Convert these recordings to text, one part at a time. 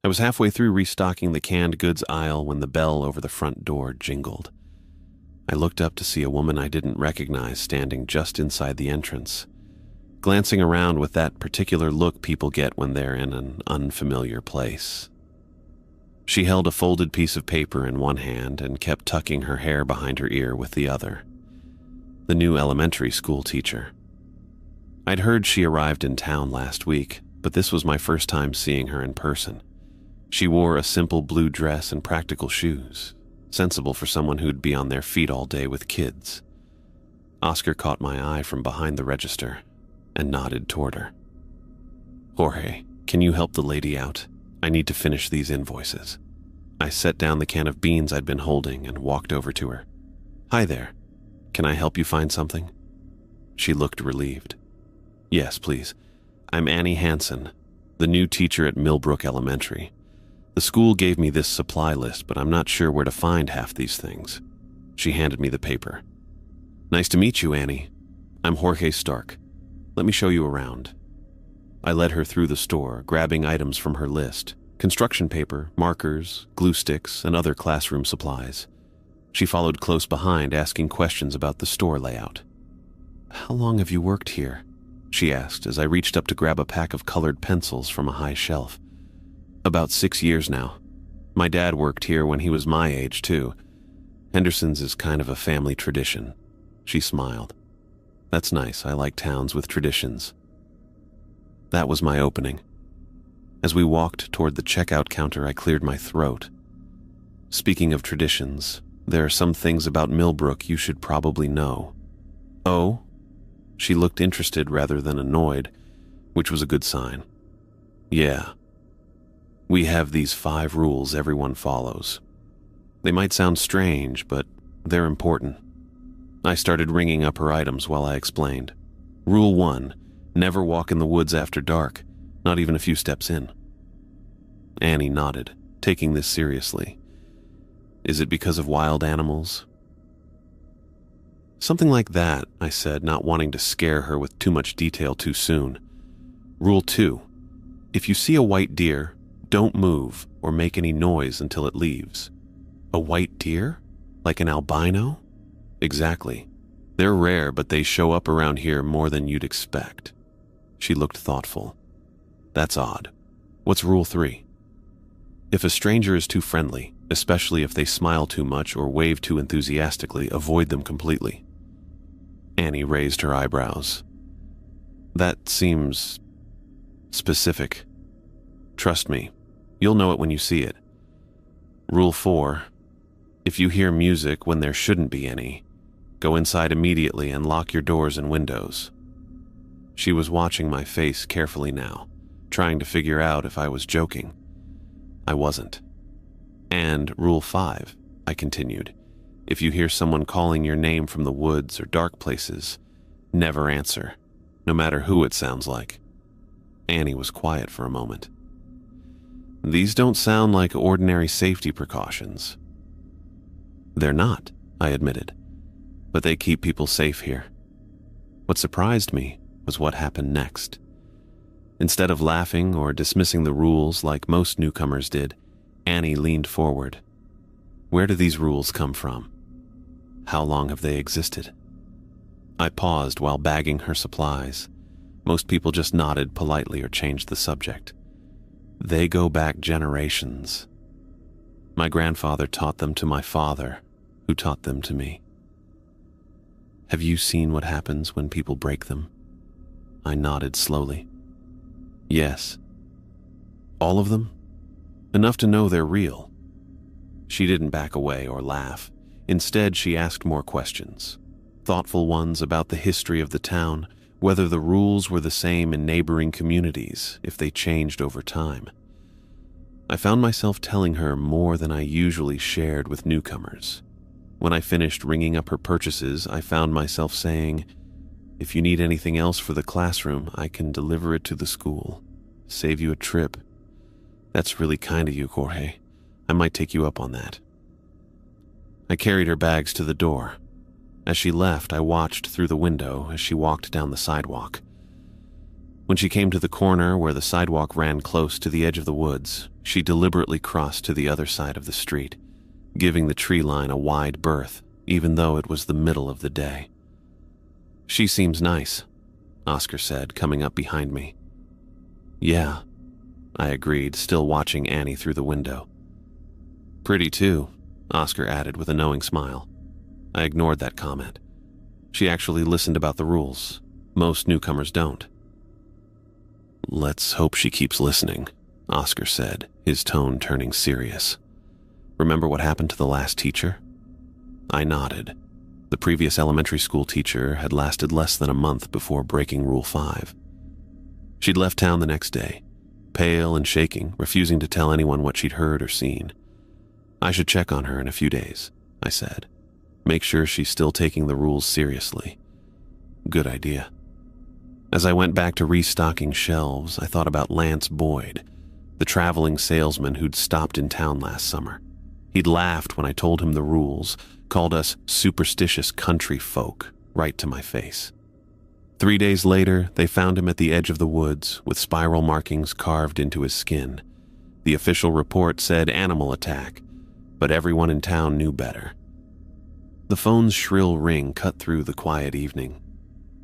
I was halfway through restocking the canned goods aisle when the bell over the front door jingled. I looked up to see a woman I didn't recognize standing just inside the entrance, glancing around with that particular look people get when they're in an unfamiliar place. She held a folded piece of paper in one hand and kept tucking her hair behind her ear with the other. The new elementary school teacher. I'd heard she arrived in town last week, but this was my first time seeing her in person. She wore a simple blue dress and practical shoes, sensible for someone who'd be on their feet all day with kids. Oscar caught my eye from behind the register and nodded toward her. "Jorge, can you help the lady out? I need to finish these invoices." I set down the can of beans I'd been holding and walked over to her. "Hi there. Can I help you find something?" She looked relieved. "Yes, please. I'm Annie Hansen, the new teacher at Millbrook Elementary. The school gave me this supply list, but I'm not sure where to find half these things." She handed me the paper. "Nice to meet you, Annie. I'm Jorge Stark. Let me show you around." I led her through the store, grabbing items from her list: construction paper, markers, glue sticks, and other classroom supplies. She followed close behind, asking questions about the store layout. "How long have you worked here?" she asked as I reached up to grab a pack of colored pencils from a high shelf. "About 6 years now. My dad worked here when he was my age, too. Henderson's is kind of a family tradition." She smiled. "That's nice. I like towns with traditions." That was my opening. As we walked toward the checkout counter, I cleared my throat. "Speaking of traditions, there are some things about Millbrook you should probably know." "Oh?" She looked interested rather than annoyed, which was a good sign. "Yeah. We have these 5 rules everyone follows. They might sound strange, but they're important." I started ringing up her items while I explained. "Rule 1, never walk in the woods after dark, not even a few steps in." Annie nodded, taking this seriously. "Is it because of wild animals?" "Something like that," I said, not wanting to scare her with too much detail too soon. "Rule 2, if you see a white deer, don't move or make any noise until it leaves." "A white deer? Like an albino?" "Exactly. They're rare, but they show up around here more than you'd expect." She looked thoughtful. "That's odd. What's rule 3? If a stranger is too friendly, especially if they smile too much or wave too enthusiastically, avoid them completely." Annie raised her eyebrows. "That seems specific. Trust me, you'll know it when you see it." Rule 4, if you hear music when there shouldn't be any, go inside immediately and lock your doors and windows. She was watching my face carefully now, trying to figure out if I was joking. I wasn't. "And rule 5, I continued, if you hear someone calling your name from the woods or dark places, never answer, no matter who it sounds like." Annie was quiet for a moment. "These don't sound like ordinary safety precautions." "They're not," I admitted, "but they keep people safe here." What surprised me was what happened next. Instead of laughing or dismissing the rules like most newcomers did, Annie leaned forward. "Where do these rules come from? How long have they existed?" I paused while bagging her supplies. Most people just nodded politely or changed the subject. "They go back generations. My grandfather taught them to my father, who taught them to me." "Have you seen what happens when people break them?" I nodded slowly. "Yes." "All of them? Enough to know they're real." She didn't back away or laugh. Instead, she asked more questions. Thoughtful ones about the history of the town, whether the rules were the same in neighboring communities, if they changed over time. I found myself telling her more than I usually shared with newcomers. When I finished ringing up her purchases, I found myself saying, "If you need anything else for the classroom, I can deliver it to the school. Save you a trip." "That's really kind of you, Jorge. I might take you up on that." I carried her bags to the door. As she left, I watched through the window as she walked down the sidewalk. When she came to the corner where the sidewalk ran close to the edge of the woods, she deliberately crossed to the other side of the street, giving the tree line a wide berth, even though it was the middle of the day. "She seems nice," Oscar said, coming up behind me. "Yeah," I agreed, still watching Annie through the window. "Pretty too," Oscar added with a knowing smile. I ignored that comment. She actually listened about the rules. Most newcomers don't. "Let's hope she keeps listening," Oscar said, his tone turning serious. "Remember what happened to the last teacher?" I nodded. The previous elementary school teacher had lasted less than a month before breaking Rule 5. She'd left town the next day, pale and shaking, refusing to tell anyone what she'd heard or seen. "I should check on her in a few days," I said. "Make sure she's still taking the rules seriously." Good idea. As I went back to restocking shelves, I thought about Lance Boyd, the traveling salesman who'd stopped in town last summer. He'd laughed when I told him the rules, called us superstitious country folk, right to my face. 3 days later, they found him at the edge of the woods with spiral markings carved into his skin. The official report said animal attack, but everyone in town knew better. The phone's shrill ring cut through the quiet evening.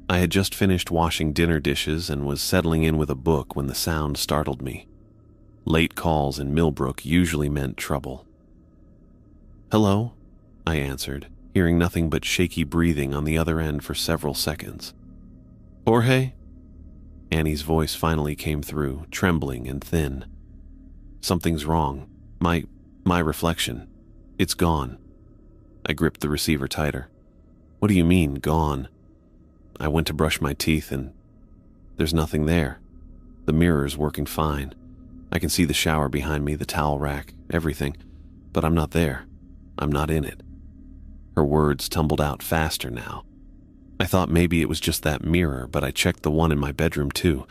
I had just finished washing dinner dishes and was settling in with a book when the sound startled me. Late calls in Millbrook usually meant trouble. "Hello?" I answered, hearing nothing but shaky breathing on the other end for several seconds. "Jorge?" Annie's voice finally came through, trembling and thin. "Something's wrong. My reflection. It's gone." I gripped the receiver tighter. "What do you mean, gone?" I went to brush my teeth and there's nothing there. The mirror's working fine. I can see the shower behind me, the towel rack, everything, but I'm not there. I'm not in it. Her words tumbled out faster now. I thought maybe it was just that mirror, but I checked the one in my bedroom too.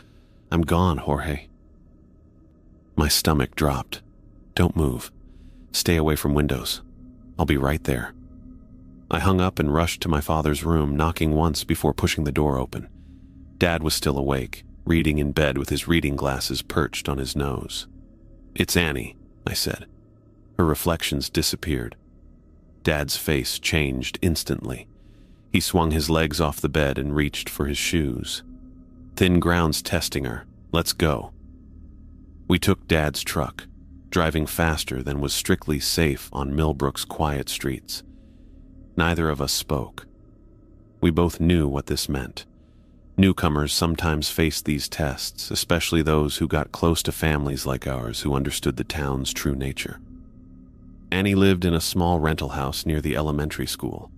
"I'm gone, Jorge." My stomach dropped. "Don't move. Stay away from windows. I'll be right there." I hung up and rushed to my father's room, knocking once before pushing the door open. Dad was still awake, reading in bed with his reading glasses perched on his nose. "It's Annie," I said. Her reflections disappeared. Dad's face changed instantly. He swung his legs off the bed and reached for his shoes. "Thin ground's testing her. Let's go." We took Dad's truck, driving faster than was strictly safe on Millbrook's quiet streets. Neither of us spoke. We both knew what this meant. Newcomers sometimes faced these tests, especially those who got close to families like ours who understood the town's true nature. Annie lived in a small rental house near the elementary school.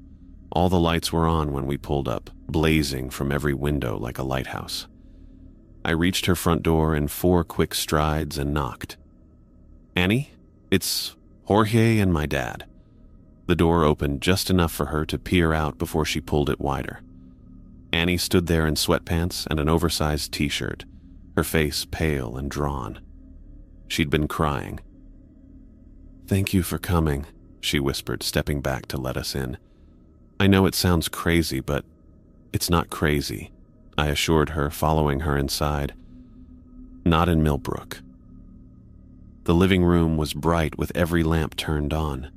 All the lights were on when we pulled up, blazing from every window like a lighthouse. I reached her front door in 4 quick strides and knocked. "Annie, it's Jorge and my dad." The door opened just enough for her to peer out before she pulled it wider. Annie stood there in sweatpants and an oversized t-shirt, her face pale and drawn. She'd been crying. "Thank you for coming," she whispered, stepping back to let us in. "I know it sounds crazy, but it's not crazy," I assured her, following her inside. "Not in Millbrook." The living room was bright with every lamp turned on.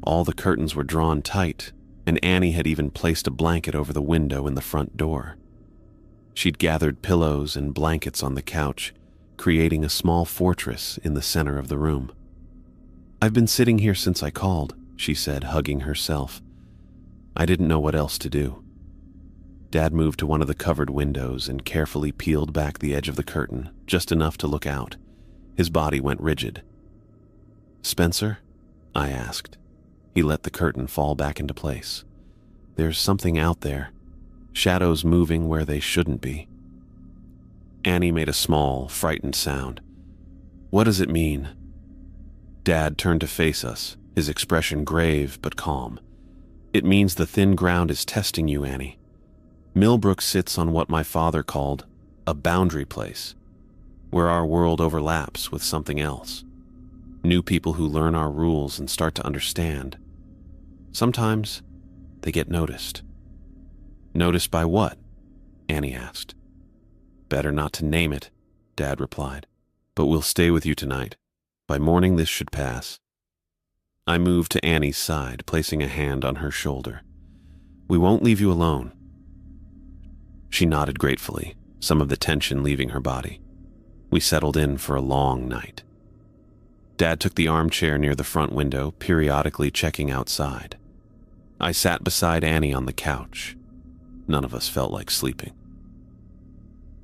All the curtains were drawn tight, and Annie had even placed a blanket over the window in the front door. She'd gathered pillows and blankets on the couch, creating a small fortress in the center of the room. "I've been sitting here since I called," she said, hugging herself. I didn't know what else to do. Dad moved to one of the covered windows and carefully peeled back the edge of the curtain, just enough to look out. His body went rigid. "Spencer?" I asked. He let the curtain fall back into place. "There's something out there. Shadows moving where they shouldn't be." Annie made a small, frightened sound. "What does it mean?" Dad turned to face us, his expression grave but calm. "It means the thin ground is testing you, Annie. Millbrook sits on what my father called a boundary place, where our world overlaps with something else. New people who learn our rules and start to understand. Sometimes they get noticed." "Noticed by what?" Annie asked. Better not to name it, Dad replied. But we'll stay with you tonight. By morning this should pass. I moved to Annie's side, placing a hand on her shoulder. We won't leave you alone. She nodded gratefully, some of the tension leaving her body. We settled in for a long night. Dad took the armchair near the front window, periodically checking outside. I sat beside Annie on the couch. None of us felt like sleeping.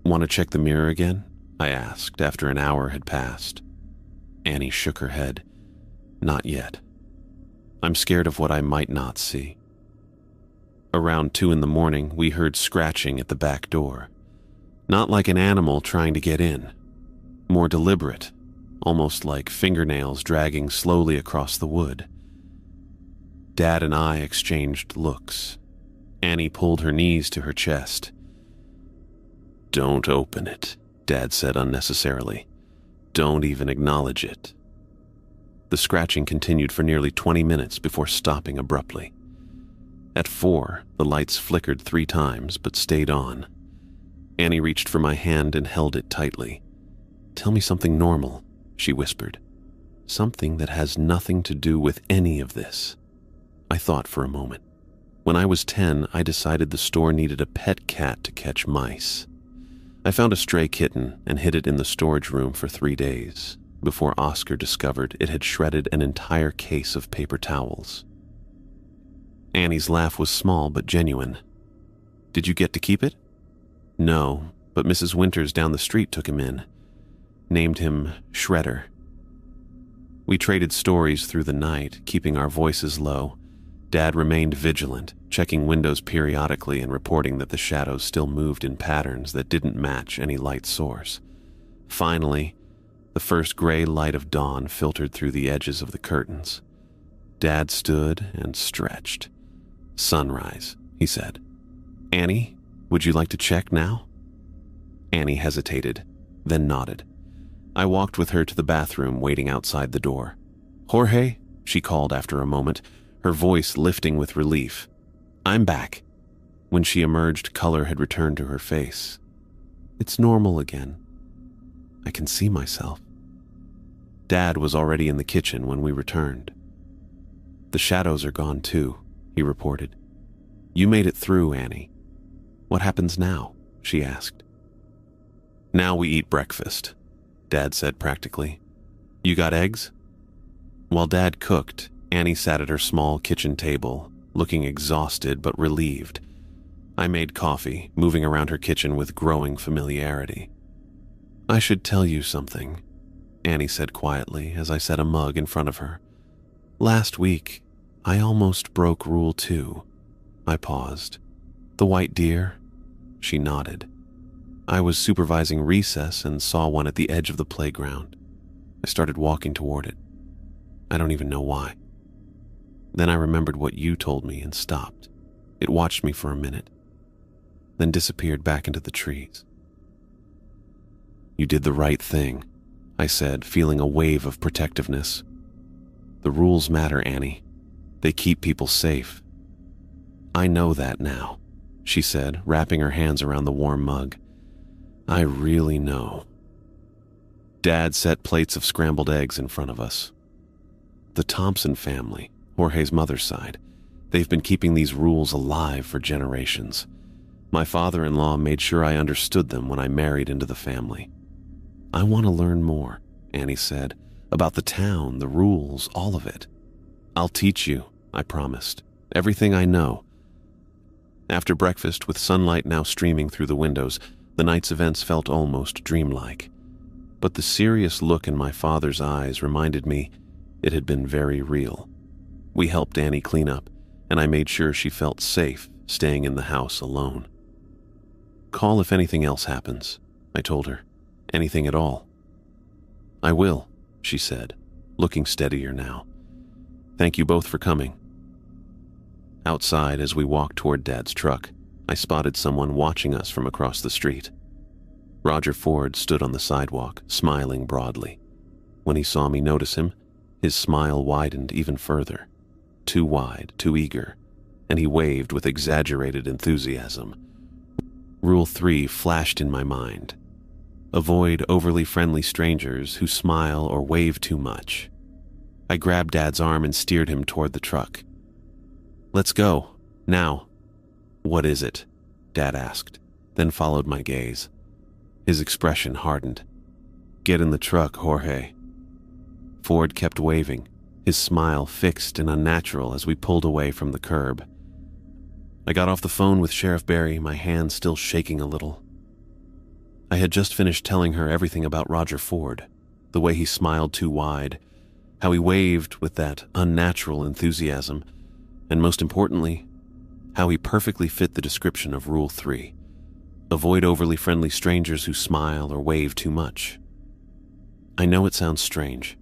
Want to check the mirror again? I asked after an hour had passed. Annie shook her head. Not yet. I'm scared of what I might not see. Around 2 a.m, we heard scratching at the back door. Not like an animal trying to get in. More deliberate, almost like fingernails dragging slowly across the wood. Dad and I exchanged looks. Annie pulled her knees to her chest. Don't open it, Dad said unnecessarily. Don't even acknowledge it. The scratching continued for nearly 20 minutes before stopping abruptly. At 4, the lights flickered 3 times but stayed on. Annie reached for my hand and held it tightly. Tell me something normal, she whispered. Something that has nothing to do with any of this. I thought for a moment. When I was 10, I decided the store needed a pet cat to catch mice. I found a stray kitten and hid it in the storage room for 3 days, before Oscar discovered it had shredded an entire case of paper towels. Annie's laugh was small but genuine. Did you get to keep it? No, but Mrs. Winters down the street took him in. Named him Shredder. We traded stories through the night, keeping our voices low. Dad remained vigilant, checking windows periodically and reporting that the shadows still moved in patterns that didn't match any light source. Finally, the first gray light of dawn filtered through the edges of the curtains. Dad stood and stretched. Sunrise, he said. Annie, would you like to check now? Annie hesitated, then nodded. I walked with her to the bathroom, waiting outside the door. Jorge, she called after a moment, her voice lifting with relief. I'm back. When she emerged, color had returned to her face. It's normal again. I can see myself. Dad was already in the kitchen when we returned. The shadows are gone too, he reported. You made it through, Annie. What happens now? She asked. Now we eat breakfast, Dad said practically. You got eggs? While Dad cooked, Annie sat at her small kitchen table, looking exhausted but relieved. I made coffee, moving around her kitchen with growing familiarity. I should tell you something, Annie said quietly as I set a mug in front of her. Last week, I almost broke Rule 2. I paused. The white deer? She nodded. I was supervising recess and saw one at the edge of the playground. I started walking toward it. I don't even know why. Then I remembered what you told me and stopped. It watched me for a minute, then disappeared back into the trees. You did the right thing, I said, feeling a wave of protectiveness. The rules matter, Annie. They keep people safe. I know that now, she said, wrapping her hands around the warm mug. I really know. Dad set plates of scrambled eggs in front of us. The Thompson family, Jorge's mother's side, they've been keeping these rules alive for generations. My father-in-law made sure I understood them when I married into the family. I want to learn more, Annie said, about the town, the rules, all of it. I'll teach you, I promised, everything I know. After breakfast, with sunlight now streaming through the windows, the night's events felt almost dreamlike. But the serious look in my father's eyes reminded me it had been very real. We helped Annie clean up, and I made sure she felt safe staying in the house alone. Call if anything else happens, I told her. Anything at all. I will, she said, looking steadier now. Thank you both for coming. Outside, as we walked toward Dad's truck, I spotted someone watching us from across the street. Roger Ford stood on the sidewalk, smiling broadly. When he saw me notice him, his smile widened even further. Too wide, too eager, and he waved with exaggerated enthusiasm. Rule 3 flashed in my mind. Avoid overly friendly strangers who smile or wave too much. I grabbed Dad's arm and steered him toward the truck. "Let's go, now." "What is it?" Dad asked, then followed my gaze. His expression hardened. "Get in the truck, Jorge." Ford kept waving, his smile fixed and unnatural as we pulled away from the curb. I got off the phone with Sheriff Barry, my hand still shaking a little. I had just finished telling her everything about Roger Ford, the way he smiled too wide, how he waved with that unnatural enthusiasm, and most importantly, how he perfectly fit the description of Rule 3. Avoid overly friendly strangers who smile or wave too much. "I know it sounds strange,"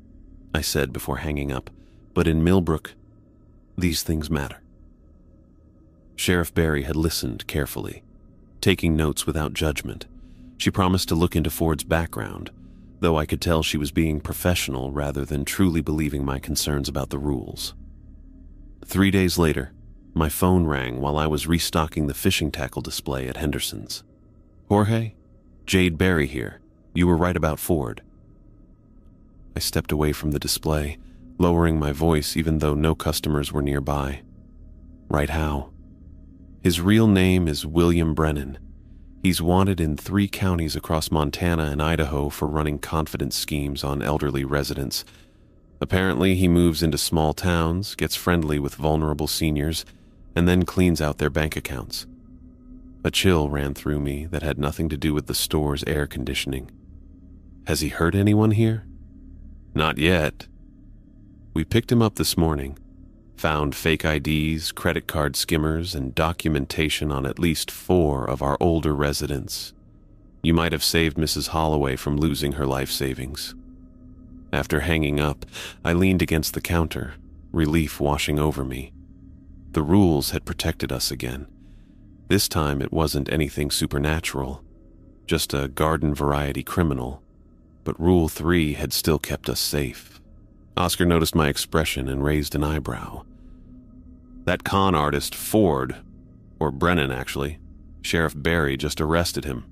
I said before hanging up, "but in Millbrook, these things matter." Sheriff Barry had listened carefully, taking notes without judgment. She promised to look into Ford's background, though I could tell she was being professional rather than truly believing my concerns about the rules. 3 days later, my phone rang while I was restocking the fishing tackle display at Henderson's. "Jorge, Jade Barry here. You were right about Ford." I stepped away from the display, lowering my voice even though no customers were nearby. "Right how?" "His real name is William Brennan. He's wanted in 3 counties across Montana and Idaho for running confidence schemes on elderly residents. Apparently, he moves into small towns, gets friendly with vulnerable seniors, and then cleans out their bank accounts." A chill ran through me that had nothing to do with the store's air conditioning. "Has he hurt anyone here?" "Not yet. We picked him up this morning. Found fake IDs, credit card skimmers, and documentation on at least 4 of our older residents. You might have saved Mrs. Holloway from losing her life savings." After hanging up, I leaned against the counter, relief washing over me. The rules had protected us again. This time it wasn't anything supernatural, just a garden-variety criminal. But Rule 3 had still kept us safe. Oscar noticed my expression and raised an eyebrow. "That con artist, Ford, or Brennan actually, Sheriff Barry just arrested him."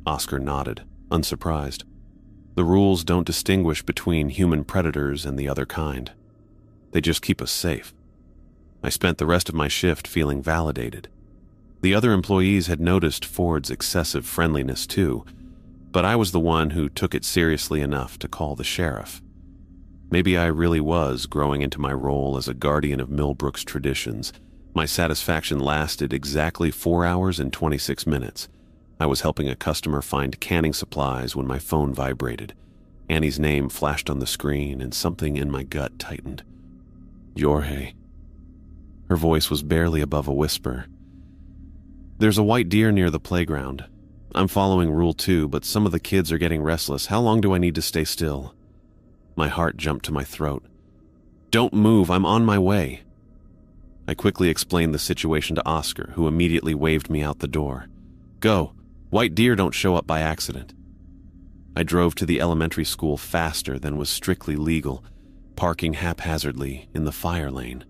Oscar nodded, unsurprised. "The rules don't distinguish between human predators and the other kind. They just keep us safe." I spent the rest of my shift feeling validated. The other employees had noticed Ford's excessive friendliness too, but I was the one who took it seriously enough to call the sheriff. Maybe I really was growing into my role as a guardian of Millbrook's traditions. My satisfaction lasted exactly 4 hours and 26 minutes. I was helping a customer find canning supplies when my phone vibrated. Annie's name flashed on the screen and something in my gut tightened. "Jorge." Her voice was barely above a whisper. "There's a white deer near the playground. I'm following Rule 2, but some of the kids are getting restless. How long do I need to stay still?" My heart jumped to my throat. "Don't move, I'm on my way." I quickly explained the situation to Oscar, who immediately waved me out the door. "Go. White deer don't show up by accident." I drove to the elementary school faster than was strictly legal, parking haphazardly in the fire lane.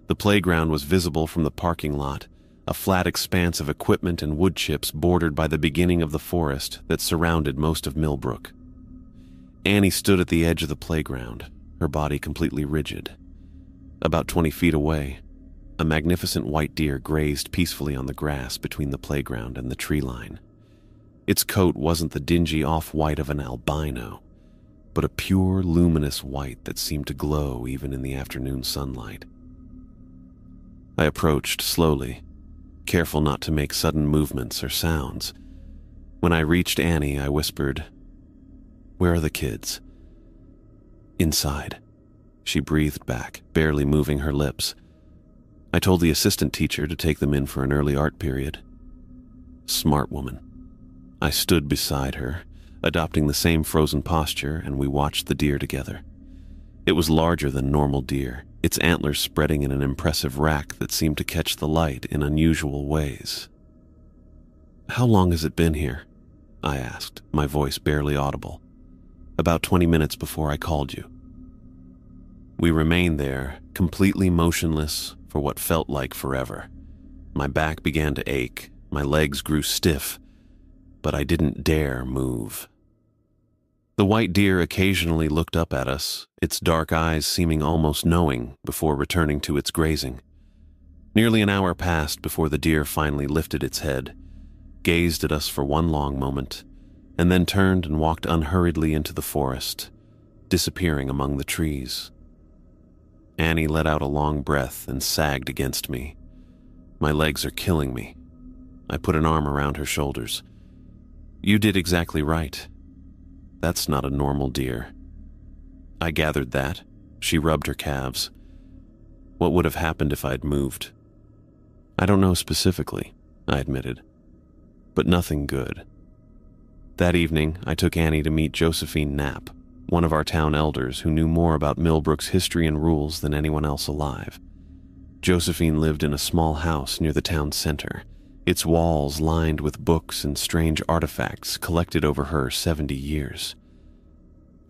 The playground was visible from the parking lot, a flat expanse of equipment and wood chips bordered by the beginning of the forest that surrounded most of Millbrook. Annie stood at the edge of the playground, her body completely rigid. About 20 feet away, a magnificent white deer grazed peacefully on the grass between the playground and the tree line. Its coat wasn't the dingy off-white of an albino, but a pure, luminous white that seemed to glow even in the afternoon sunlight. I approached slowly, careful not to make sudden movements or sounds. When I reached Annie, I whispered, "Where are the kids?" "Inside," she breathed back, barely moving her lips. "I told the assistant teacher to take them in for an early art period." Smart woman. I stood beside her, adopting the same frozen posture, and we watched the deer together. It was larger than normal deer, its antlers spreading in an impressive rack that seemed to catch the light in unusual ways. "How long has it been here?" I asked, my voice barely audible. "About 20 minutes before I called you." We remained there, completely motionless for what felt like forever. My back began to ache, My legs grew stiff, but I didn't dare move. The white deer occasionally looked up at us, its dark eyes seeming almost knowing, before returning to its grazing. Nearly an hour passed before the deer finally lifted its head, gazed at us for one long moment, and then turned and walked unhurriedly into the forest, disappearing among the trees. Annie let out a long breath and sagged against me. My legs are killing me. I put an arm around her shoulders. You did exactly right. That's not a normal deer. I gathered that. She rubbed her calves. What would have happened if I'd moved? I don't know specifically, I admitted, but nothing good. That evening, I took Annie to meet Josephine Knapp, one of our town elders who knew more about Millbrook's history and rules than anyone else alive. Josephine lived in a small house near the town center, its walls lined with books and strange artifacts collected over her 70 years.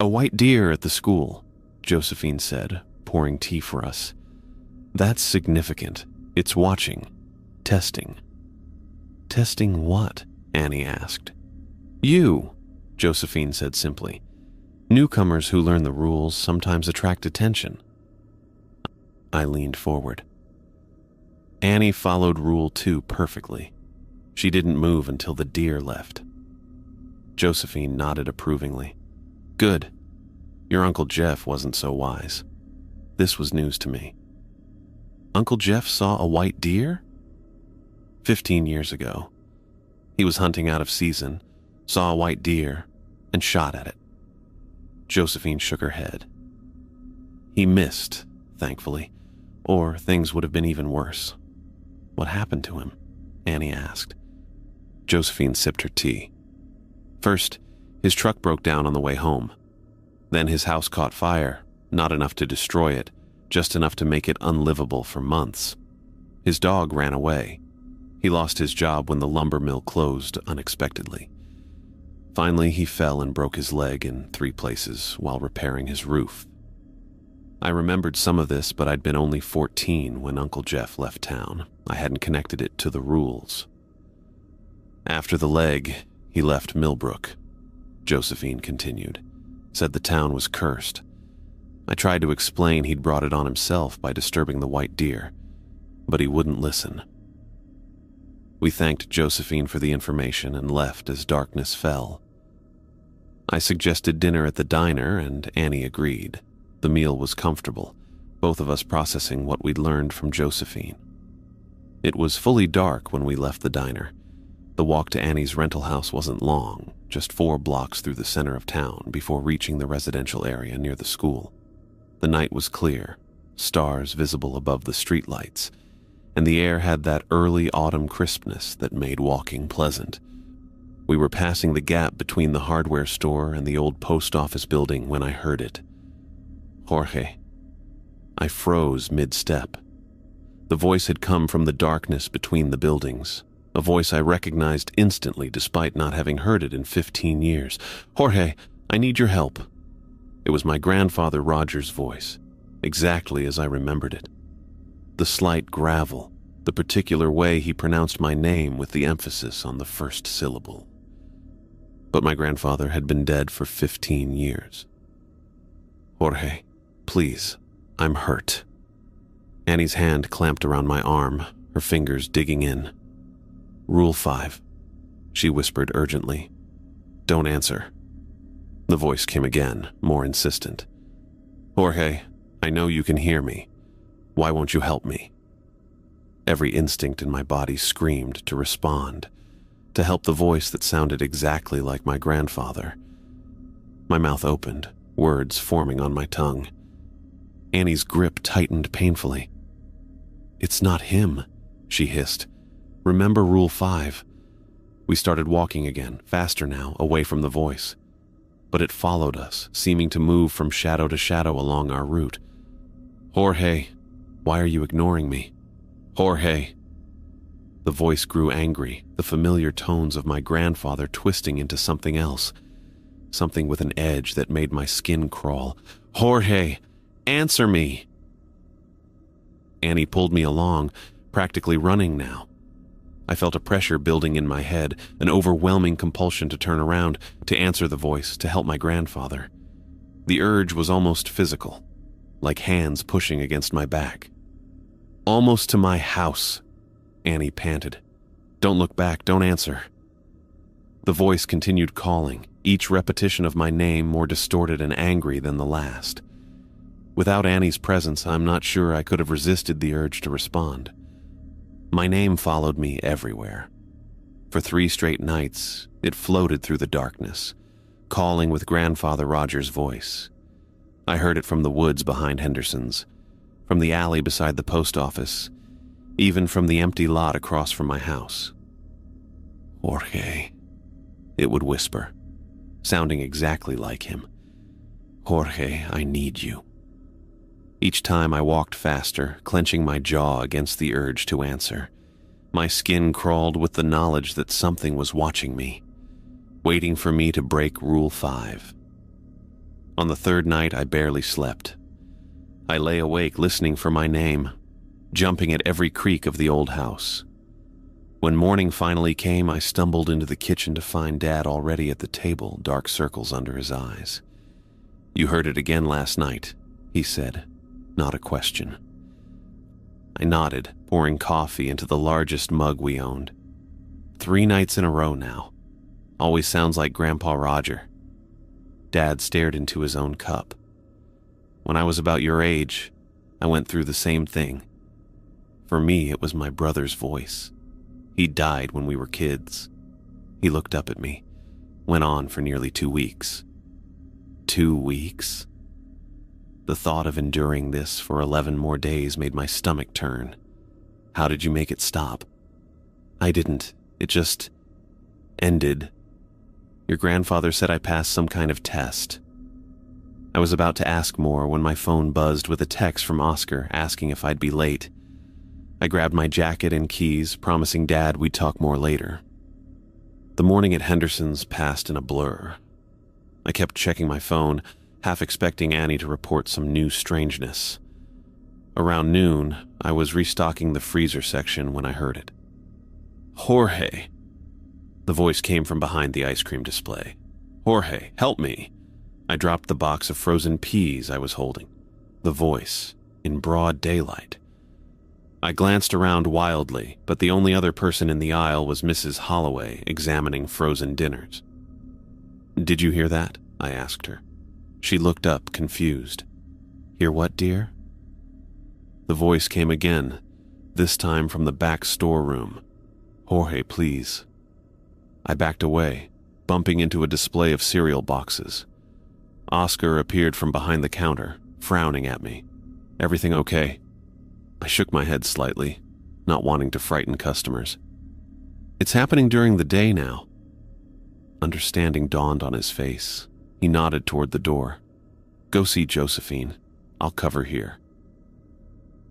"A white deer at the school," Josephine said, pouring tea for us. "That's significant. It's watching. Testing." "Testing what?" Annie asked. "You," Josephine said simply. "Newcomers who learn the rules sometimes attract attention." I leaned forward. Annie followed Rule 2 perfectly. She didn't move until the deer left. Josephine nodded approvingly. "Good. Your Uncle Jeff wasn't so wise." This was news to me. Uncle Jeff saw a white deer? 15 years ago. He was hunting out of season, saw a white deer, and shot at it. Josephine shook her head. He missed, thankfully, or things would have been even worse. "What happened to him?" Annie asked. Josephine sipped her tea. "First, his truck broke down on the way home. Then his house caught fire, not enough to destroy it, just enough to make it unlivable for months. His dog ran away. He lost his job when the lumber mill closed unexpectedly. Finally, he fell and broke his leg in 3 places while repairing his roof. I remembered some of this, but I'd been only 14 when Uncle Jeff left town. I hadn't connected it to the rules. After the leg, he left Millbrook," Josephine continued. "Said the town was cursed. I tried to explain he'd brought it on himself by disturbing the white deer, but he wouldn't listen." We thanked Josephine for the information and left as darkness fell. I suggested dinner at the diner, and Annie agreed. The meal was comfortable, both of us processing what we'd learned from Josephine. It was fully dark when we left the diner. The walk to Annie's rental house wasn't long, just 4 blocks through the center of town before reaching the residential area near the school. The night was clear, stars visible above the streetlights, and the air had that early autumn crispness that made walking pleasant. We were passing the gap between the hardware store and the old post office building when I heard it. "Jorge." I froze mid-step. The voice had come from the darkness between the buildings, a voice I recognized instantly despite not having heard it in 15 years. "Jorge, I need your help." It was my grandfather Roger's voice, exactly as I remembered it. The slight gravel, the particular way he pronounced my name with the emphasis on the first syllable. But my grandfather had been dead for 15 years. "Jorge, please, I'm hurt." Annie's hand clamped around my arm, her fingers digging in. "Rule 5, she whispered urgently. "Don't answer." The voice came again, more insistent. "Jorge, I know you can hear me. Why won't you help me?" Every instinct in my body screamed to respond, to help the voice that sounded exactly like my grandfather. My mouth opened, words forming on my tongue. Annie's grip tightened painfully. "It's not him," she hissed. "Remember Rule 5. We started walking again, faster now, away from the voice. But it followed us, seeming to move from shadow to shadow along our route. "Jorge, why are you ignoring me? Jorge." The voice grew angry, the familiar tones of my grandfather twisting into something else, something with an edge that made my skin crawl. "Jorge, answer me!" Annie pulled me along, practically running now. I felt a pressure building in my head, an overwhelming compulsion to turn around, to answer the voice, to help my grandfather. The urge was almost physical, like hands pushing against my back. "Almost to my house," Annie panted. "Don't look back, don't answer." The voice continued calling, each repetition of my name more distorted and angry than the last. Without Annie's presence, I'm not sure I could have resisted the urge to respond. My name followed me everywhere. For 3 straight nights, it floated through the darkness, calling with Grandfather Roger's voice. I heard it from the woods behind Henderson's, from the alley beside the post office, even from the empty lot across from my house. "Jorge," it would whisper, sounding exactly like him. "Jorge, I need you." Each time I walked faster, clenching my jaw against the urge to answer. My skin crawled with the knowledge that something was watching me, waiting for me to break Rule 5. On the 3rd night, I barely slept. I lay awake listening for my name, jumping at every creak of the old house. When morning finally came, I stumbled into the kitchen to find Dad already at the table, dark circles under his eyes. "You heard it again last night," he said, not a question. I nodded, pouring coffee into the largest mug we owned. 3 nights in a row now. Always sounds like Grandpa Roger. Dad stared into his own cup. "When I was about your age, I went through the same thing. For me, it was my brother's voice. He died when we were kids." He looked up at me, went on for nearly 2 weeks. 2 weeks? The thought of enduring this for 11 more days made my stomach turn. "How did you make it stop?" "I didn't. It just ended. Your grandfather said I passed some kind of test." I was about to ask more when my phone buzzed with a text from Oscar asking if I'd be late. I grabbed my jacket and keys, promising Dad we'd talk more later. The morning at Henderson's passed in a blur. I kept checking my phone, half expecting Annie to report some new strangeness. Around noon, I was restocking the freezer section when I heard it. "Jorge!" The voice came from behind the ice cream display. "Jorge, help me!" I dropped the box of frozen peas I was holding. The voice, in broad daylight. I glanced around wildly, but the only other person in the aisle was Mrs. Holloway examining frozen dinners. "Did you hear that?" I asked her. She looked up, confused. "Hear what, dear?" The voice came again, this time from the back storeroom. "Jorge, please." I backed away, bumping into a display of cereal boxes. Oscar appeared from behind the counter, frowning at me. "Everything okay?" I shook my head slightly, not wanting to frighten customers. "It's happening during the day now." Understanding dawned on his face. He nodded toward the door. "Go see Josephine. I'll cover here."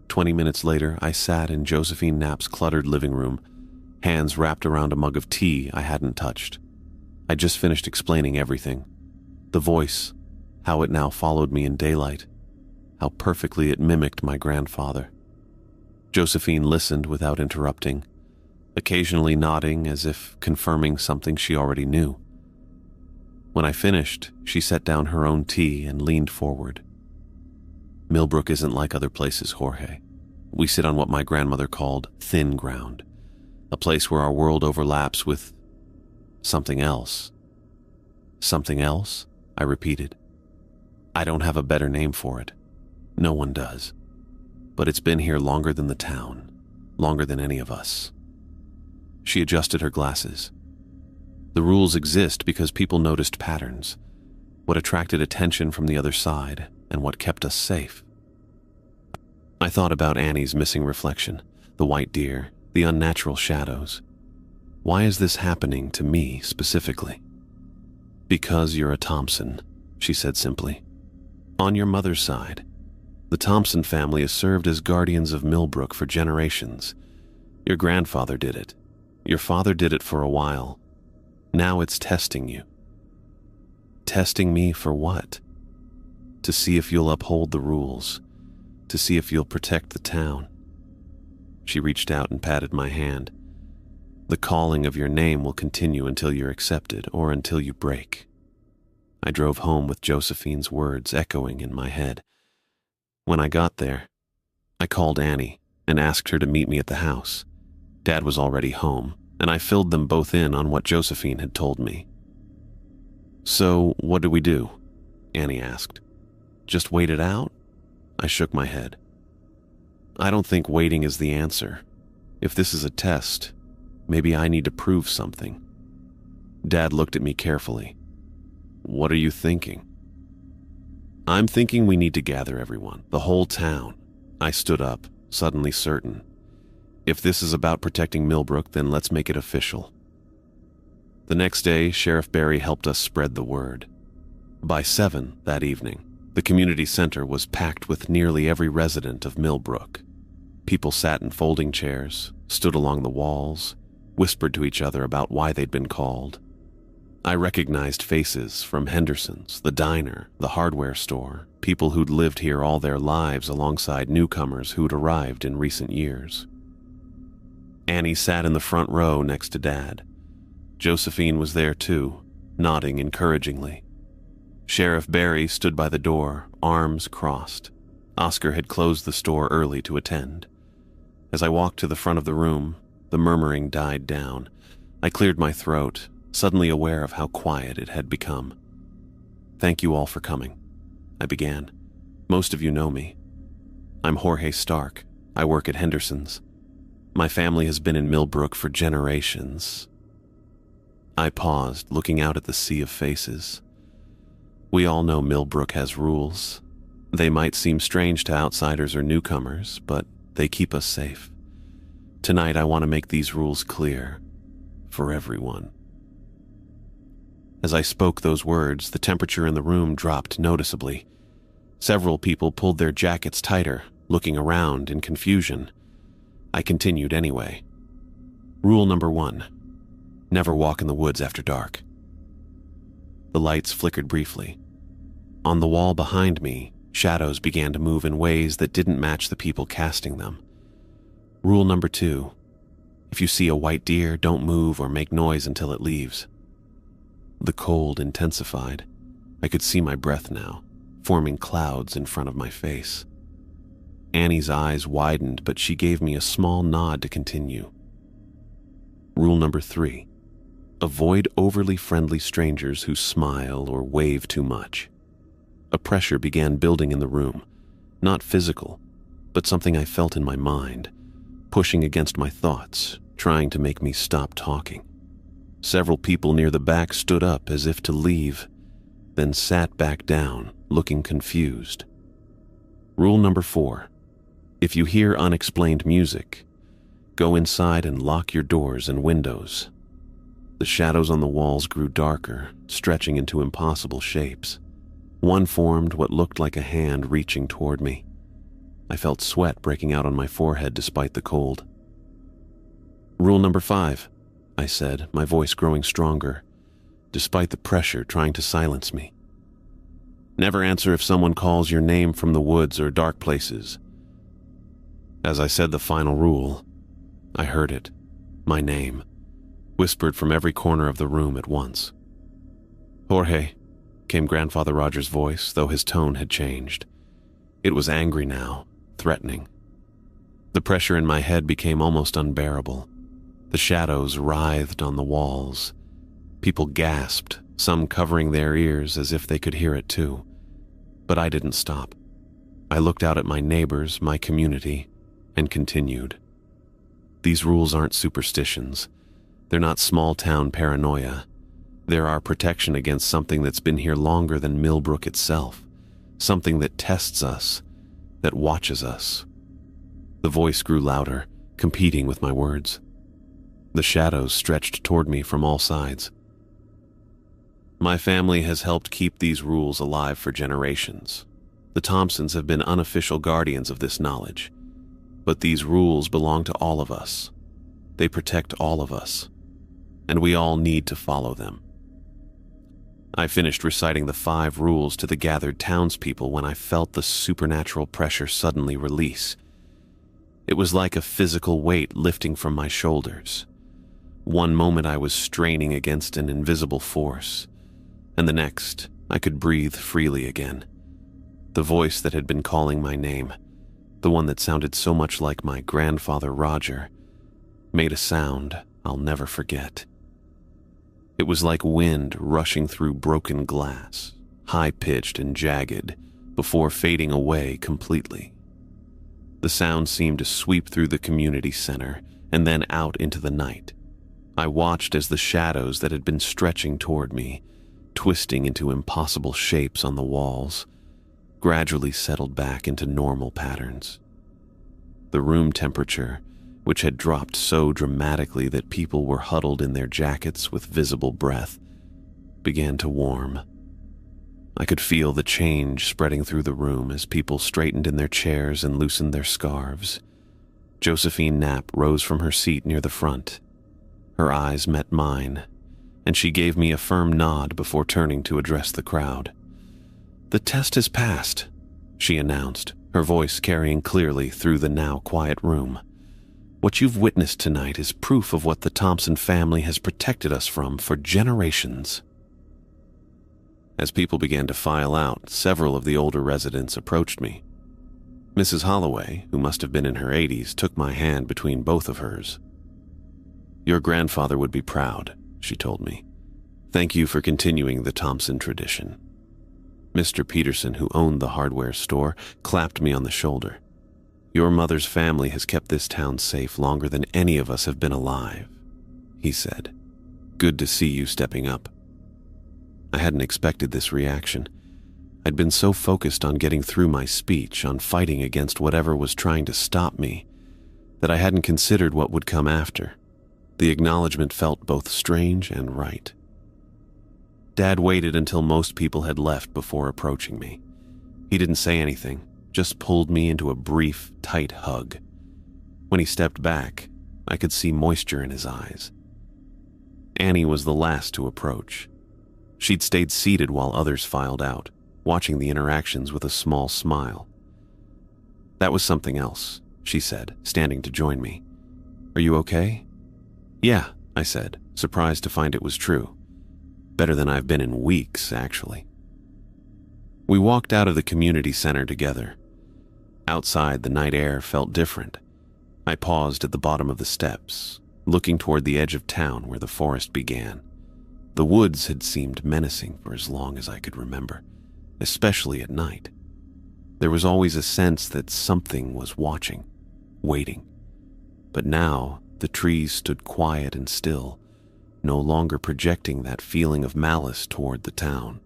20 minutes later, I sat in Josephine Knapp's cluttered living room, hands wrapped around a mug of tea I hadn't touched. I just finished explaining everything. The voice, how it now followed me in daylight, how perfectly it mimicked my grandfather. Josephine listened without interrupting, occasionally nodding as if confirming something she already knew. When I finished, she set down her own tea and leaned forward. "Millbrook isn't like other places, Jorge. We sit on what my grandmother called thin ground, a place where our world overlaps with something else." "Something else?" I repeated. "I don't have a better name for it. No one does. But it's been here longer than the town, longer than any of us." She adjusted her glasses. "The rules exist because people noticed patterns, what attracted attention from the other side, and what kept us safe." I thought about Annie's missing reflection, the white deer, the unnatural shadows. Why is this happening to me specifically? "Because you're a Thompson," she said simply. "On your mother's side. The Thompson family has served as guardians of Millbrook for generations. Your grandfather did it. Your father did it for a while. Now it's testing you." "Testing me for what?" "To see if you'll uphold the rules, to see if you'll protect the town." She reached out and patted my hand. The calling of your name will continue until you're accepted or until you break. I drove home with Josephine's words echoing in my head. When I got there, I called Annie and asked her to meet me at the house. Dad was already home, and I filled them both in on what Josephine had told me. "So, what do we do?" Annie asked. "Just wait it out?" I shook my head. "I don't think waiting is the answer. If this is a test, maybe I need to prove something." Dad looked at me carefully. "What are you thinking?" "I'm thinking we need to gather everyone, the whole town." I stood up, suddenly certain. If this is about protecting Millbrook, then let's make it official. The next day, Sheriff Barry helped us spread the word. By 7 that evening, the community center was packed with nearly every resident of Millbrook. People sat in folding chairs, stood along the walls, whispered to each other about why they'd been called. I recognized faces from Henderson's, the diner, the hardware store, people who'd lived here all their lives alongside newcomers who'd arrived in recent years. Annie sat in the front row next to Dad. Josephine was there too, nodding encouragingly. Sheriff Barry stood by the door, arms crossed. Oscar had closed the store early to attend. As I walked to the front of the room, the murmuring died down. I cleared my throat, suddenly aware of how quiet it had become. "Thank you all for coming," I began. "Most of you know me. I'm Jorge Stark. I work at Henderson's. My family has been in Millbrook for generations." I paused, looking out at the sea of faces. We all know Millbrook has rules. They might seem strange to outsiders or newcomers, but they keep us safe. Tonight, I want to make these rules clear for everyone. As I spoke those words, the temperature in the room dropped noticeably. Several people pulled their jackets tighter, looking around in confusion. I continued anyway. Rule number 1. Never walk in the woods after dark. The lights flickered briefly. On the wall behind me, shadows began to move in ways that didn't match the people casting them. Rule number 2. If you see a white deer, don't move or make noise until it leaves. The cold intensified. I could see my breath now, forming clouds in front of my face. Annie's eyes widened, but she gave me a small nod to continue. Rule number 3. Avoid overly friendly strangers who smile or wave too much. A pressure began building in the room, not physical, but something I felt in my mind, pushing against my thoughts, trying to make me stop talking. Several people near the back stood up as if to leave, then sat back down, looking confused. Rule number 4. If you hear unexplained music, go inside and lock your doors and windows. The shadows on the walls grew darker, stretching into impossible shapes. One formed what looked like a hand reaching toward me. I felt sweat breaking out on my forehead despite the cold. Rule number 5, I said, my voice growing stronger, despite the pressure trying to silence me. Never answer if someone calls your name from the woods or dark places. As I said the final rule, I heard it, my name, whispered from every corner of the room at once. "Jorge," came Grandfather Roger's voice, though his tone had changed. It was angry now, threatening. The pressure in my head became almost unbearable. The shadows writhed on the walls. People gasped, some covering their ears as if they could hear it too. But I didn't stop. I looked out at my neighbors, my community, and continued. These rules aren't superstitions. They're not small-town paranoia. They're our protection against something that's been here longer than Millbrook itself, something that tests us, that watches us. The voice grew louder, competing with my words. The shadows stretched toward me from all sides. My family has helped keep these rules alive for generations. The Thompsons have been unofficial guardians of this knowledge. But these rules belong to all of us. They protect all of us, and we all need to follow them. I finished reciting the 5 rules to the gathered townspeople when I felt the supernatural pressure suddenly release. It was like a physical weight lifting from my shoulders. One moment I was straining against an invisible force, and the next I could breathe freely again. The voice that had been calling my name, the one that sounded so much like my grandfather Roger, made a sound I'll never forget. It was like wind rushing through broken glass, high-pitched and jagged, before fading away completely. The sound seemed to sweep through the community center and then out into the night. I watched as the shadows that had been stretching toward me, twisting into impossible shapes on the walls, gradually settled back into normal patterns. The room temperature, which had dropped so dramatically that people were huddled in their jackets with visible breath, began to warm. I could feel the change spreading through the room as people straightened in their chairs and loosened their scarves. Josephine Knapp rose from her seat near the front. Her eyes met mine, and she gave me a firm nod before turning to address the crowd. "The test has passed," she announced, her voice carrying clearly through the now quiet room. "What you've witnessed tonight is proof of what the Thompson family has protected us from for generations." As people began to file out, several of the older residents approached me. Mrs. Holloway, who must have been in her 80s, took my hand between both of hers. "Your grandfather would be proud," she told me. "Thank you for continuing the Thompson tradition." Mr. Peterson, who owned the hardware store, clapped me on the shoulder. "Your mother's family has kept this town safe longer than any of us have been alive," he said. "Good to see you stepping up." I hadn't expected this reaction. I'd been so focused on getting through my speech, on fighting against whatever was trying to stop me, that I hadn't considered what would come after. The acknowledgement felt both strange and right. Dad waited until most people had left before approaching me. He didn't say anything, just pulled me into a brief, tight hug. When he stepped back, I could see moisture in his eyes. Annie was the last to approach. She'd stayed seated while others filed out, watching the interactions with a small smile. "That was something else," she said, standing to join me. "Are you okay?" "Yeah," I said, surprised to find it was true. Better than I've been in weeks, actually. We walked out of the community center together. Outside, the night air felt different. I paused at the bottom of the steps, looking toward the edge of town where the forest began. The woods had seemed menacing for as long as I could remember, especially at night. There was always a sense that something was watching, waiting. But now, the trees stood quiet and still, no longer projecting that feeling of malice toward the town.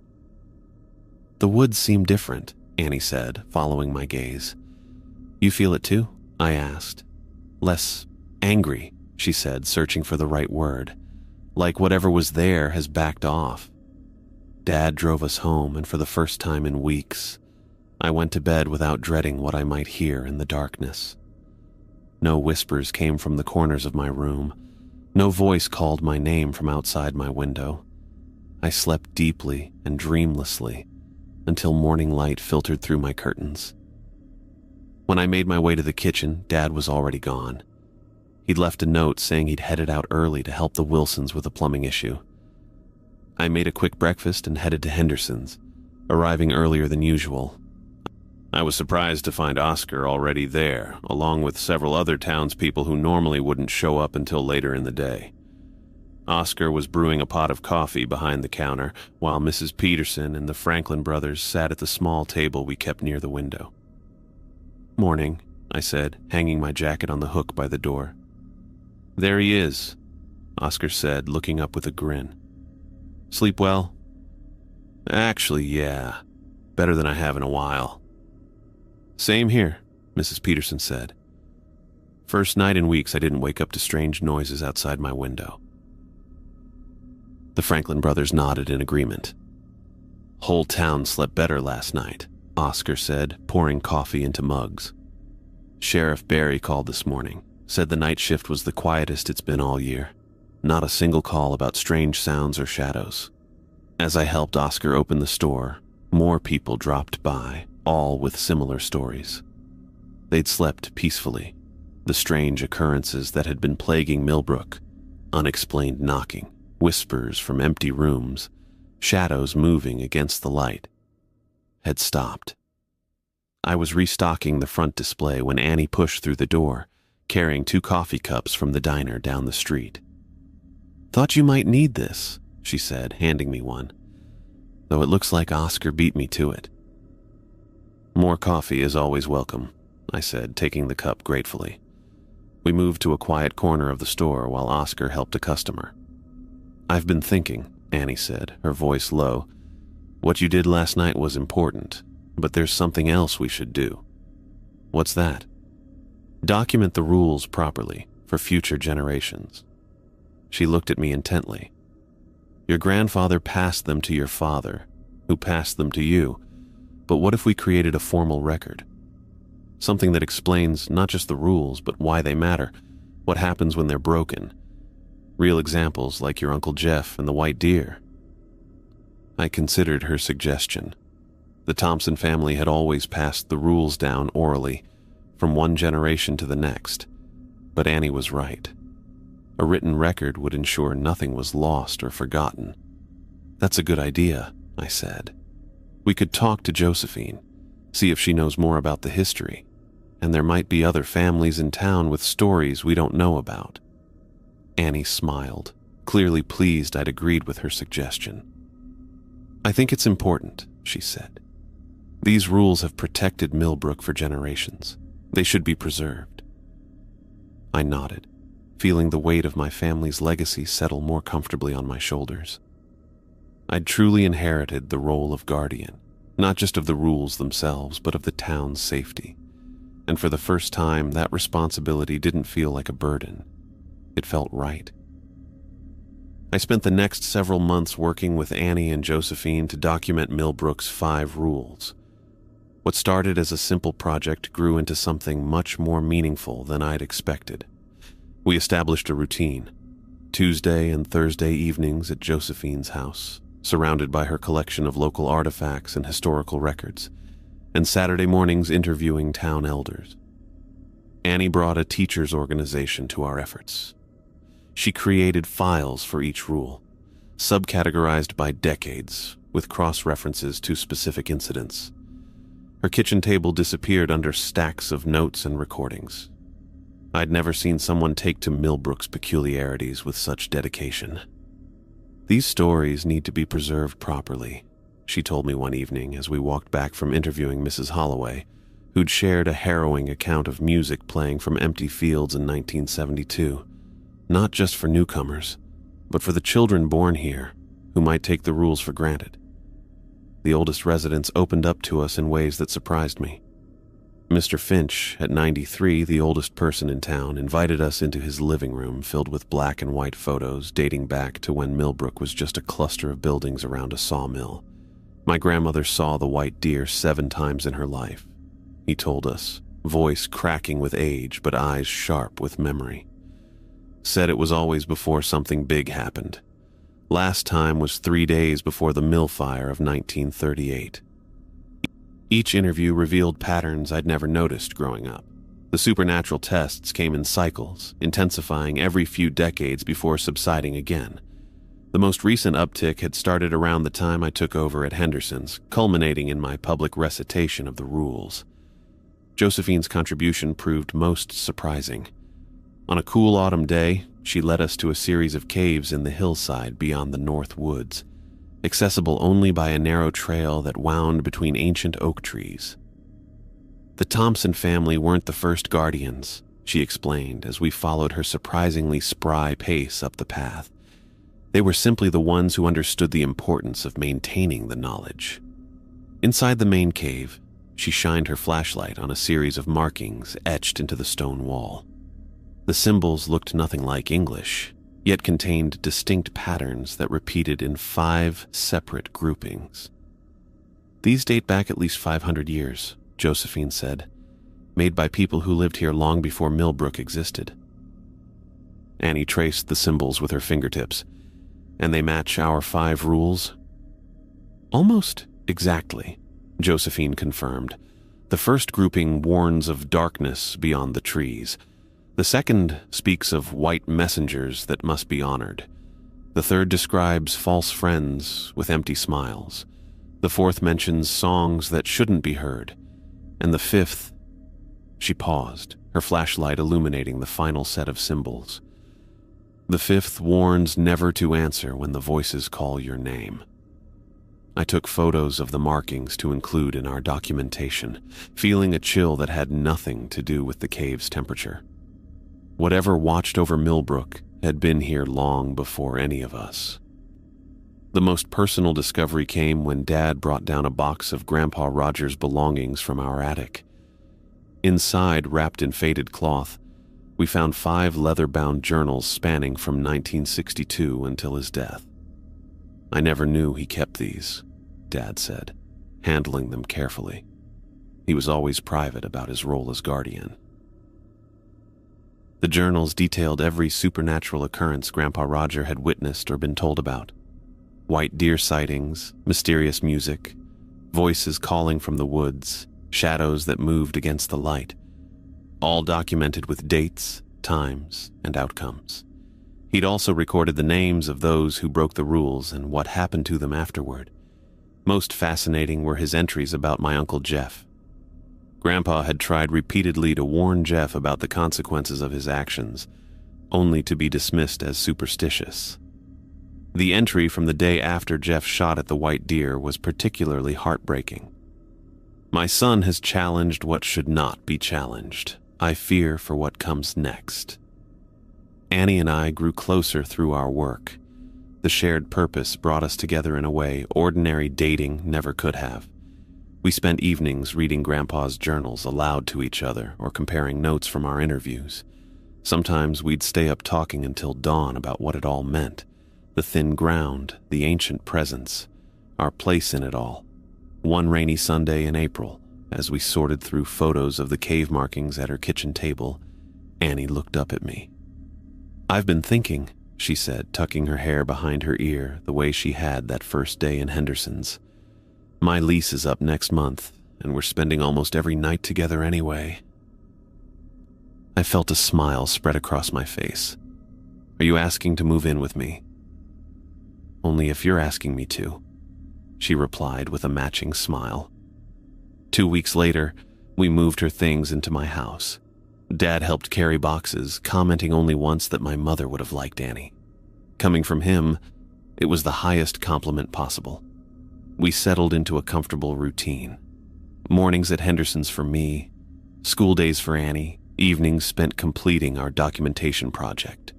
"The woods seem different," Annie said, following my gaze. "You feel it too?" I asked. "Less angry," she said, searching for the right word. "Like whatever was there has backed off." Dad drove us home, and for the first time in weeks, I went to bed without dreading what I might hear in the darkness. No whispers came from the corners of my room. No voice called my name from outside my window. I slept deeply and dreamlessly until morning light filtered through my curtains. When I made my way to the kitchen, Dad was already gone. He'd left a note saying he'd headed out early to help the Wilsons with a plumbing issue. I made a quick breakfast and headed to Henderson's, arriving earlier than usual. I was surprised to find Oscar already there, along with several other townspeople who normally wouldn't show up until later in the day. Oscar was brewing a pot of coffee behind the counter, while Mrs. Peterson and the Franklin brothers sat at the small table we kept near the window. "Morning," I said, hanging my jacket on the hook by the door. "There he is," Oscar said, looking up with a grin. "Sleep well?" "Actually, yeah. Better than I have in a while." "Same here," Mrs. Peterson said. "First night in weeks I didn't wake up to strange noises outside my window." The Franklin brothers nodded in agreement. "Whole town slept better last night," Oscar said, pouring coffee into mugs. "Sheriff Barry called this morning, said the night shift was the quietest it's been all year. Not a single call about strange sounds or shadows." As I helped Oscar open the store, more people dropped by, all with similar stories. They'd slept peacefully. The strange occurrences that had been plaguing Millbrook Unexplained knocking, whispers from empty rooms, shadows moving against the light, had stopped. I was restocking the front display when Annie pushed through the door, carrying 2 coffee cups from the diner down the street. "Thought you might need this," she said, handing me one, "though it looks like Oscar beat me to it." "More coffee is always welcome," I said, taking the cup gratefully. We moved to a quiet corner of the store while Oscar helped a customer. "I've been thinking," Annie said, her voice low. "What you did last night was important, but there's something else we should do." "What's that?" "Document the rules properly for future generations." She looked at me intently. "Your grandfather passed them to your father, who passed them to you, but what if we created a formal record? Something that explains not just the rules, but why they matter, what happens when they're broken. Real examples like your Uncle Jeff and the white deer." I considered her suggestion. The Thompson family had always passed the rules down orally, from one generation to the next, but Annie was right. A written record would ensure nothing was lost or forgotten. "That's a good idea," I said. "We could talk to Josephine, see if she knows more about the history, and there might be other families in town with stories we don't know about." Annie smiled, clearly pleased I'd agreed with her suggestion. "I think it's important," she said. "These rules have protected Millbrook for generations. They should be preserved." I nodded, feeling the weight of my family's legacy settle more comfortably on my shoulders. I'd truly inherited the role of guardian, not just of the rules themselves, but of the town's safety. And for the first time, that responsibility didn't feel like a burden. It felt right. I spent the next several months working with Annie and Josephine to document Millbrook's 5 rules. What started as a simple project grew into something much more meaningful than I'd expected. We established a routine: Tuesday and Thursday evenings at Josephine's house, surrounded by her collection of local artifacts and historical records, and Saturday mornings interviewing town elders. Annie brought a teachers' organization to our efforts. She created files for each rule, subcategorized by decades, with cross-references to specific incidents. Her kitchen table disappeared under stacks of notes and recordings. I'd never seen someone take to Millbrook's peculiarities with such dedication. "These stories need to be preserved properly," she told me one evening as we walked back from interviewing Mrs. Holloway, who'd shared a harrowing account of music playing from empty fields in 1972, not just for newcomers, but for the children born here who might take the rules for granted. The oldest residents opened up to us in ways that surprised me. Mr. Finch, at 93, the oldest person in town, invited us into his living room filled with black and white photos dating back to when Millbrook was just a cluster of buildings around a sawmill. "My grandmother saw the white deer 7 times in her life," he told us, voice cracking with age but eyes sharp with memory. "Said it was always before something big happened. Last time was 3 days before the mill fire of 1938. Each interview revealed patterns I'd never noticed growing up. The supernatural tests came in cycles, intensifying every few decades before subsiding again. The most recent uptick had started around the time I took over at Henderson's, culminating in my public recitation of the rules. Josephine's contribution proved most surprising. On a cool autumn day, she led us to a series of caves in the hillside beyond the North Woods, accessible only by a narrow trail that wound between ancient oak trees. "The Thompson family weren't the first guardians," she explained as we followed her surprisingly spry pace up the path. "They were simply the ones who understood the importance of maintaining the knowledge." Inside the main cave, she shined her flashlight on a series of markings etched into the stone wall. The symbols looked nothing like English, yet contained distinct patterns that repeated in 5 separate groupings. "These date back at least 500 years, Josephine said, "made by people who lived here long before Millbrook existed." Annie traced the symbols with her fingertips. "And they match our 5 rules?" "Almost exactly," Josephine confirmed. "The first grouping warns of darkness beyond the trees. The second speaks of white messengers that must be honored. The third describes false friends with empty smiles. The fourth mentions songs that shouldn't be heard. And the fifth... She paused, her flashlight illuminating the final set of symbols. The fifth warns never to answer when the voices call your name. I took photos of the markings to include in our documentation, feeling a chill that had nothing to do with the cave's temperature. Whatever watched over Millbrook had been here long before any of us. The most personal discovery came when Dad brought down a box of Grandpa Roger's belongings from our attic. Inside, wrapped in faded cloth, we found 5 leather-bound journals spanning from 1962 until his death. I never knew he kept these, Dad said, handling them carefully. He was always private about his role as guardian. The journals detailed every supernatural occurrence Grandpa Roger had witnessed or been told about. White deer sightings, mysterious music, voices calling from the woods, shadows that moved against the light, all documented with dates, times, and outcomes. He'd also recorded the names of those who broke the rules and what happened to them afterward. Most fascinating were his entries about my Uncle Jeff. Grandpa had tried repeatedly to warn Jeff about the consequences of his actions, only to be dismissed as superstitious. The entry from the day after Jeff shot at the white deer was particularly heartbreaking. My son has challenged what should not be challenged. I fear for what comes next. Annie and I grew closer through our work. The shared purpose brought us together in a way ordinary dating never could have. We spent evenings reading Grandpa's journals aloud to each other or comparing notes from our interviews. Sometimes we'd stay up talking until dawn about what it all meant, the thin ground, the ancient presence, our place in it all. One rainy Sunday in April, as we sorted through photos of the cave markings at her kitchen table, Annie looked up at me. "I've been thinking," she said, tucking her hair behind her ear the way she had that first day in Henderson's. "My lease is up next month, and we're spending almost every night together anyway." I felt a smile spread across my face. "Are you asking to move in with me?" "Only if you're asking me to," she replied with a matching smile. 2 weeks later, we moved her things into my house. Dad helped carry boxes, commenting only once that my mother would have liked Annie. Coming from him, it was the highest compliment possible. We settled into a comfortable routine. Mornings at Henderson's for me, school days for Annie, evenings spent completing our documentation project.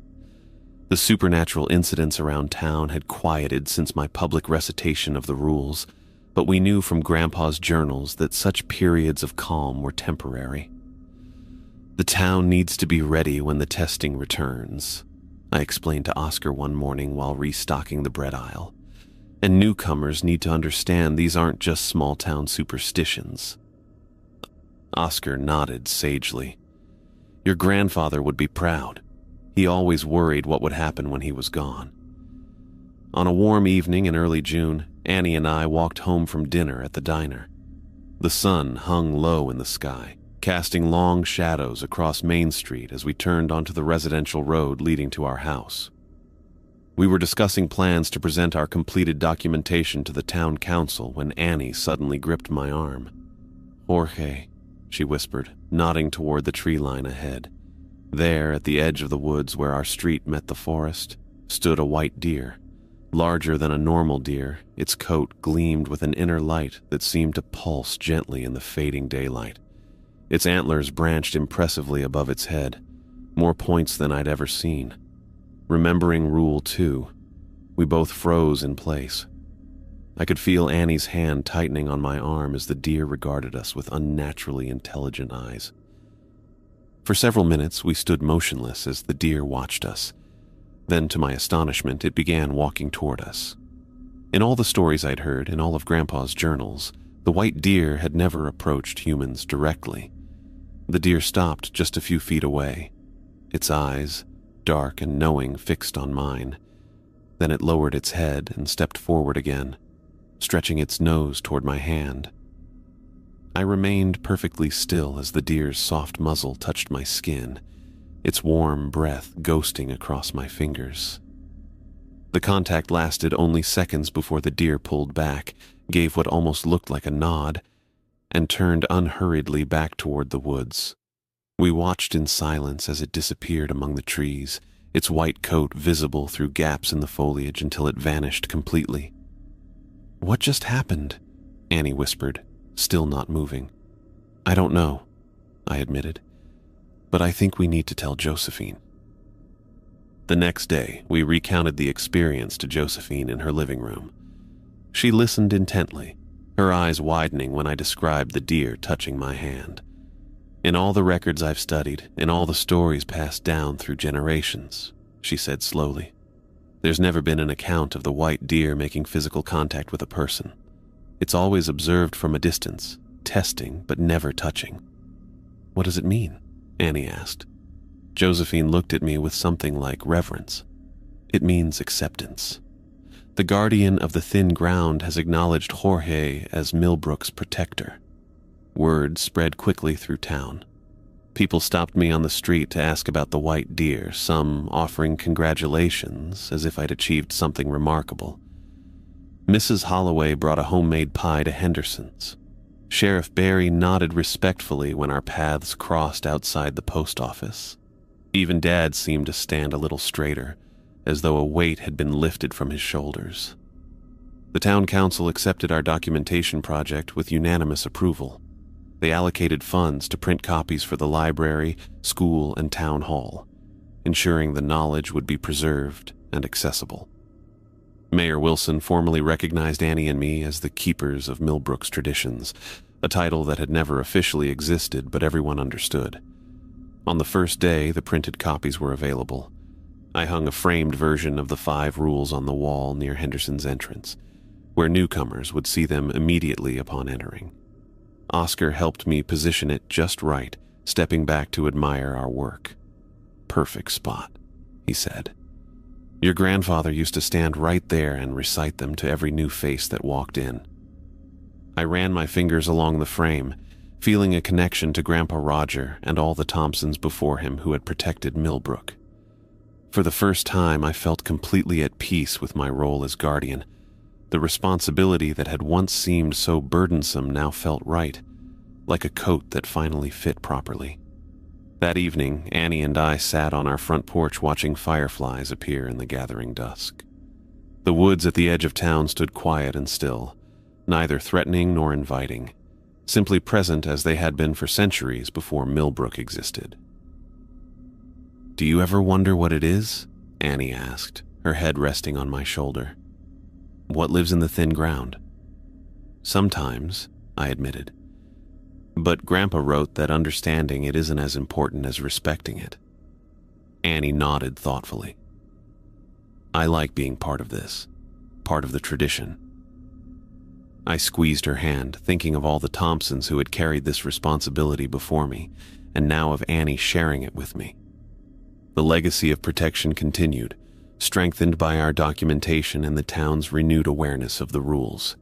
The supernatural incidents around town had quieted since my public recitation of the rules, but we knew from Grandpa's journals that such periods of calm were temporary. "The town needs to be ready when the testing returns," I explained to Oscar one morning while restocking the bread aisle. "And newcomers need to understand these aren't just small-town superstitions." Oscar nodded sagely. "Your grandfather would be proud. He always worried what would happen when he was gone." On a warm evening in early June, Annie and I walked home from dinner at the diner. The sun hung low in the sky, casting long shadows across Main Street as we turned onto the residential road leading to our house. We were discussing plans to present our completed documentation to the town council when Annie suddenly gripped my arm. "Jorge," she whispered, nodding toward the tree line ahead. There, at the edge of the woods where our street met the forest, stood a white deer. Larger than a normal deer, its coat gleamed with an inner light that seemed to pulse gently in the fading daylight. Its antlers branched impressively above its head, more points than I'd ever seen. Remembering Rule 2, we both froze in place. I could feel Annie's hand tightening on my arm as the deer regarded us with unnaturally intelligent eyes. For several minutes, we stood motionless as the deer watched us. Then, to my astonishment, it began walking toward us. In all the stories I'd heard, in all of Grandpa's journals, the white deer had never approached humans directly. The deer stopped just a few feet away, its eyes, dark and knowing, fixed on mine. Then it lowered its head and stepped forward again, stretching its nose toward my hand. I remained perfectly still as the deer's soft muzzle touched my skin, its warm breath ghosting across my fingers. The contact lasted only seconds before the deer pulled back, gave what almost looked like a nod, and turned unhurriedly back toward the woods. We watched in silence as it disappeared among the trees, its white coat visible through gaps in the foliage until it vanished completely. "What just happened?" Annie whispered, still not moving. "I don't know," I admitted, "but I think we need to tell Josephine." The next day, we recounted the experience to Josephine in her living room. She listened intently, her eyes widening when I described the deer touching my hand. "In all the records I've studied, in all the stories passed down through generations," she said slowly, "there's never been an account of the white deer making physical contact with a person. It's always observed from a distance, testing but never touching." "What does it mean?" Annie asked. Josephine looked at me with something like reverence. "It means acceptance. The guardian of the thin ground has acknowledged Jorge as Millbrook's protector." Word spread quickly through town. People stopped me on the street to ask about the white deer, some offering congratulations as if I'd achieved something remarkable. Mrs. Holloway brought a homemade pie to Henderson's. Sheriff Barry nodded respectfully when our paths crossed outside the post office. Even Dad seemed to stand a little straighter, as though a weight had been lifted from his shoulders. The town council accepted our documentation project with unanimous approval. They allocated funds to print copies for the library, school, and town hall, ensuring the knowledge would be preserved and accessible. Mayor Wilson formally recognized Annie and me as the keepers of Millbrook's traditions, a title that had never officially existed but everyone understood. On the first day, the printed copies were available. I hung a framed version of the 5 rules on the wall near Henderson's entrance, where newcomers would see them immediately upon entering. Oscar helped me position it just right, stepping back to admire our work. "Perfect spot," he said. "Your grandfather used to stand right there and recite them to every new face that walked in." I ran my fingers along the frame, feeling a connection to Grandpa Roger and all the Thompsons before him who had protected Millbrook. For the first time, I felt completely at peace with my role as guardian. The responsibility that had once seemed so burdensome now felt right, like a coat that finally fit properly. That evening, Annie and I sat on our front porch watching fireflies appear in the gathering dusk. The woods at the edge of town stood quiet and still, neither threatening nor inviting, simply present as they had been for centuries before Millbrook existed. "Do you ever wonder what it is?" Annie asked, her head resting on my shoulder. "What lives in the thin ground?" "Sometimes," I admitted. "But Grandpa wrote that understanding it isn't as important as respecting it." Annie nodded thoughtfully. "I like being part of this, part of the tradition." I squeezed her hand, thinking of all the Thompsons who had carried this responsibility before me, and now of Annie sharing it with me. The legacy of protection continued, strengthened by our documentation and the town's renewed awareness of the rules.